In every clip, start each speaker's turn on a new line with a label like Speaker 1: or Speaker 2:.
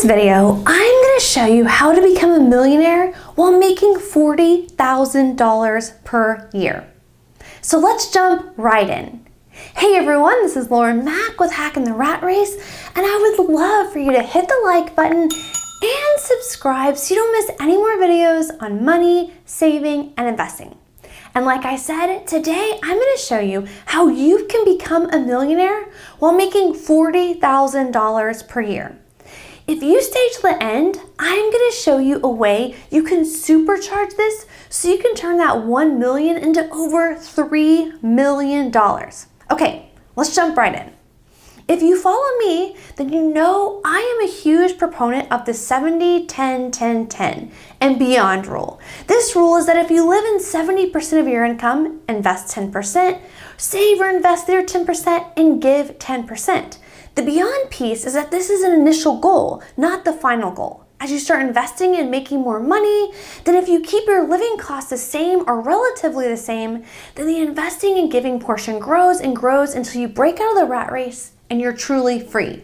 Speaker 1: video, I'm going to show you how to become a millionaire while making $40,000 per year. So let's jump right in. Hey everyone, this is Lauren Mack with Hacking the Rat Race, and I would love for you to hit the like button and subscribe so you don't miss any more videos on money, saving, and investing. And like I said, today I'm going to show you how you can become a millionaire while making $40,000 per year. If you stay to the end, I'm going to show you a way you can supercharge this so you can turn that $1 million into over $3 million. Okay, let's jump right in. If you follow me, then you know I am a huge proponent of the 70-10-10-10 and beyond rule. This rule is that if you live in 70% of your income, invest 10%, save or invest their 10%, and give 10%. The beyond piece is that this is an initial goal, not the final goal. As you start investing and making more money, then if you keep your living costs the same or relatively the same, then the investing and giving portion grows and grows until you break out of the rat race and you're truly free.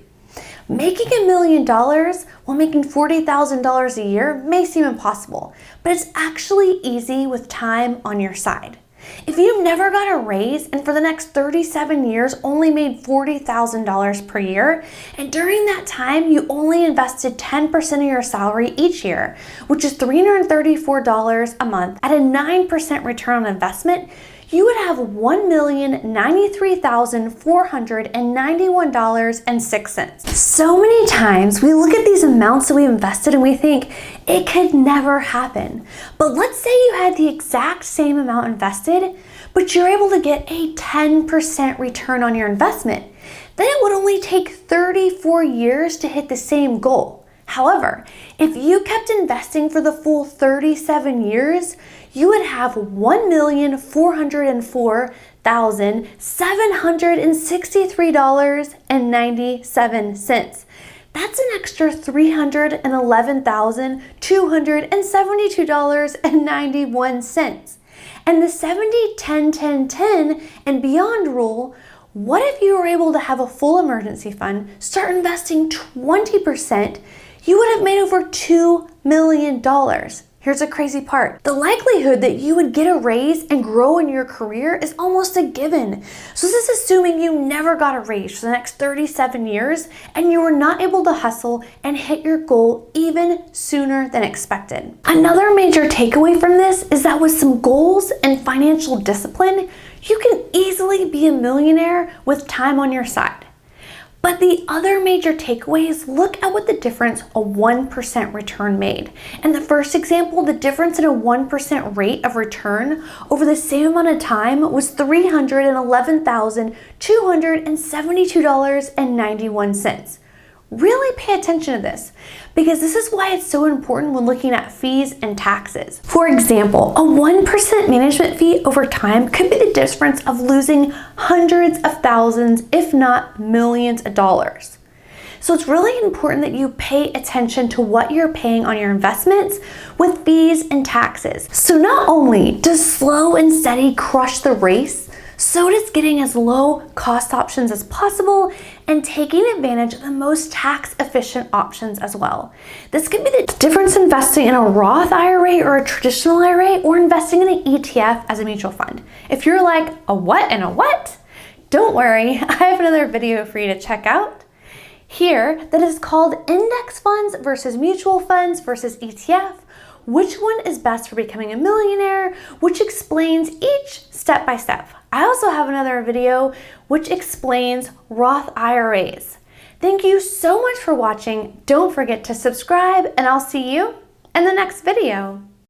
Speaker 1: Making $1 million while making $40,000 a year may seem impossible, but it's actually easy with time on your side. If you've never got a raise and for the next 37 years only made $40,000 per year, and during that time you only invested 10% of your salary each year, which is $334 a month at a 9% return on investment, you would have $1,093,491.06. So many times we look at these amounts that we invested and we think it could never happen. But let's say you had the exact same amount invested, but you're able to get a 10% return on your investment. Then it would only take 34 years to hit the same goal. However, if you kept investing for the full 37 years, you would have $1,404,763.97. That's an extra $311,272.91. And the 70-10-10-10 and beyond rule, what if you were able to have a full emergency fund, start investing 20%, you would have made over $2 million. Here's the crazy part. The likelihood that you would get a raise and grow in your career is almost a given. So this is assuming you never got a raise for the next 37 years and you were not able to hustle and hit your goal even sooner than expected. Another major takeaway from this is that with some goals and financial discipline, you can easily be a millionaire with time on your side. But the other major takeaway is look at what the difference a 1% return made. In the first example, the difference in a 1% rate of return over the same amount of time was $311,272.91. Really pay attention to this, because this is why it's so important when looking at fees and taxes. For example, a 1% management fee over time could be the difference of losing hundreds of thousands, if not millions of dollars. So it's really important that you pay attention to what you're paying on your investments with fees and taxes. So not only does slow and steady crush the race, so does getting as low cost options as possible and taking advantage of the most tax efficient options as well. This could be the difference investing in a Roth IRA or a traditional IRA or investing in an ETF as a mutual fund. If you're like, a what and a what? Don't worry, I have another video for you to check out here that is called Index Funds versus Mutual Funds versus ETF. Which one is best for becoming a millionaire, which explains each step by step. I also have another video which explains Roth IRAs. Thank you so much for watching. Don't forget to subscribe, and I'll see you in the next video.